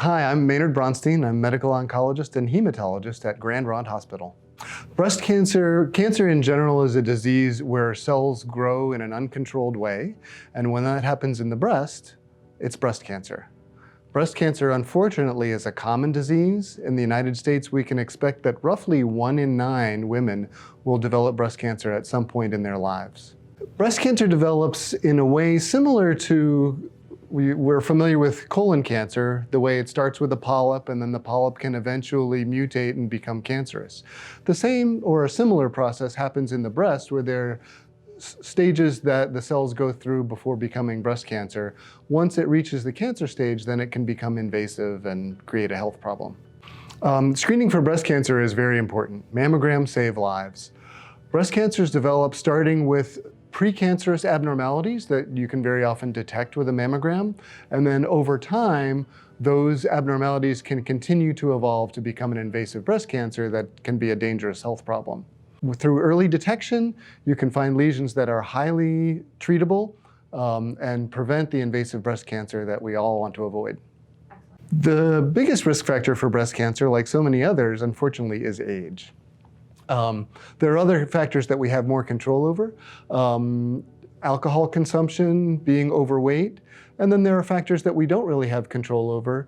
Hi, I'm Maynard Bronstein. I'm medical oncologist and hematologist at Grande Ronde Hospital. Breast cancer in general is a disease where cells grow in an uncontrolled way, and when that happens in the breast, it's breast cancer. Breast cancer, unfortunately, is a common disease. In the United States, we can expect that roughly 1 in 9 women will develop breast cancer at some point in their lives. Breast cancer develops in a way similar to we're familiar with colon cancer, the way it starts with a polyp and then the polyp can eventually mutate and become cancerous. The same or a similar process happens in the breast, where there are stages that the cells go through before becoming breast cancer. Once it reaches the cancer stage, then it can become invasive and create a health problem. Screening for breast cancer is very important. Mammograms save lives. Breast cancers develop starting with precancerous abnormalities that you can very often detect with a mammogram, and then over time, those abnormalities can continue to evolve to become an invasive breast cancer that can be a dangerous health problem. Through early detection, you can find lesions that are highly treatable and prevent the invasive breast cancer that we all want to avoid. The biggest risk factor for breast cancer, like so many others, unfortunately, is age. There are other factors that we have more control over. Alcohol consumption, being overweight, and then there are factors that we don't really have control over,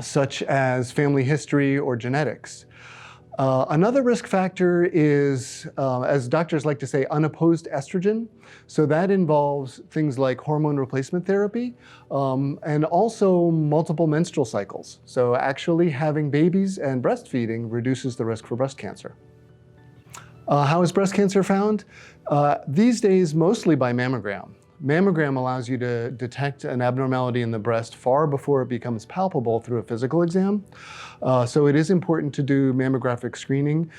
such as family history or genetics. Another risk factor is, as doctors like to say, unopposed estrogen. So that involves things like hormone replacement therapy and also multiple menstrual cycles. So actually having babies and breastfeeding reduces the risk for breast cancer. How is breast cancer found? These days, mostly by mammogram. Mammogram allows you to detect an abnormality in the breast far before it becomes palpable through a physical exam. So it is important to do mammographic screening.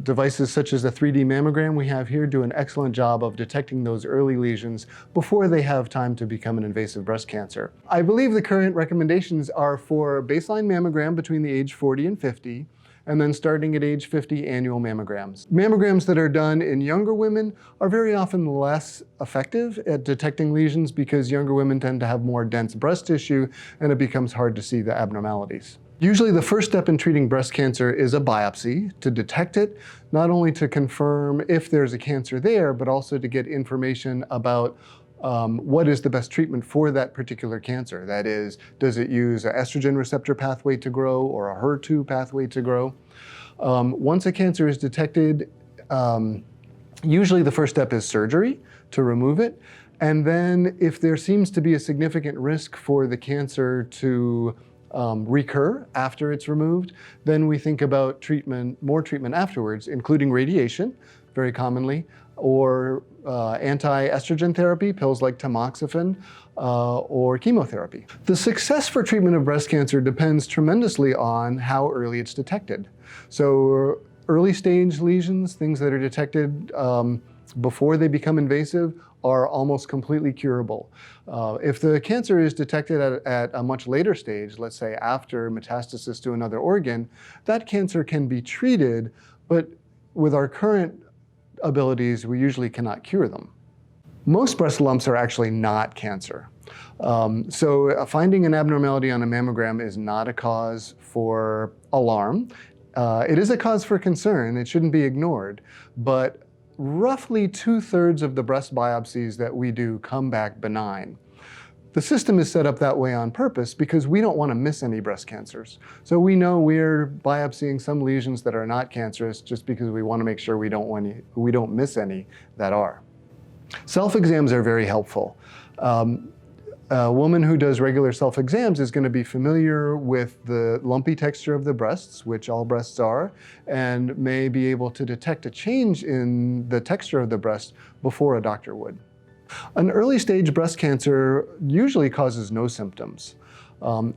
Devices such as the 3D mammogram we have here do an excellent job of detecting those early lesions before they have time to become an invasive breast cancer. I believe the current recommendations are for baseline mammogram between the age 40 and 50, and then starting at age 50, annual mammograms. Mammograms that are done in younger women are very often less effective at detecting lesions because younger women tend to have more dense breast tissue and it becomes hard to see the abnormalities. Usually the first step in treating breast cancer is a biopsy to detect it, not only to confirm if there's a cancer there, but also to get information about what is the best treatment for that particular cancer. That is, does it use an estrogen receptor pathway to grow or a HER2 pathway to grow? Once a cancer is detected, usually the first step is surgery to remove it. And then if there seems to be a significant risk for the cancer to recur after it's removed, then we think about treatment, more treatment afterwards, including radiation, very commonly, or anti-estrogen therapy, pills like tamoxifen, or chemotherapy. The success for treatment of breast cancer depends tremendously on how early it's detected. So early stage lesions, things that are detected before they become invasive, are almost completely curable. If the cancer is detected at a much later stage, let's say after metastasis to another organ, that cancer can be treated, but with our current abilities, we usually cannot cure them. Most breast lumps are actually not cancer. So finding an abnormality on a mammogram is not a cause for alarm. It is a cause for concern. It shouldn't be ignored. But roughly 2/3 of the breast biopsies that we do come back benign. The system is set up that way on purpose because we don't want to miss any breast cancers. So we know we're biopsying some lesions that are not cancerous just because we want to make sure we don't miss any that are. Self-exams are very helpful. A woman who does regular self-exams is going to be familiar with the lumpy texture of the breasts, which all breasts are, and may be able to detect a change in the texture of the breast before a doctor would. An early stage breast cancer usually causes no symptoms.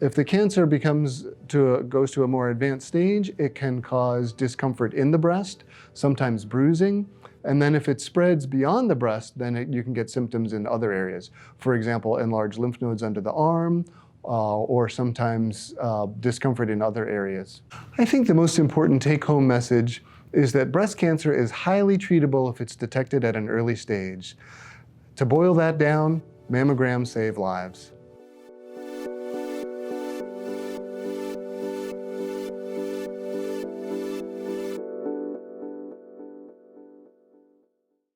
If the cancer goes to a more advanced stage, it can cause discomfort in the breast, sometimes bruising, and then if it spreads beyond the breast, then you can get symptoms in other areas. For example, enlarged lymph nodes under the arm, or sometimes discomfort in other areas. I think the most important take-home message is that breast cancer is highly treatable if it's detected at an early stage. To boil that down, mammograms save lives.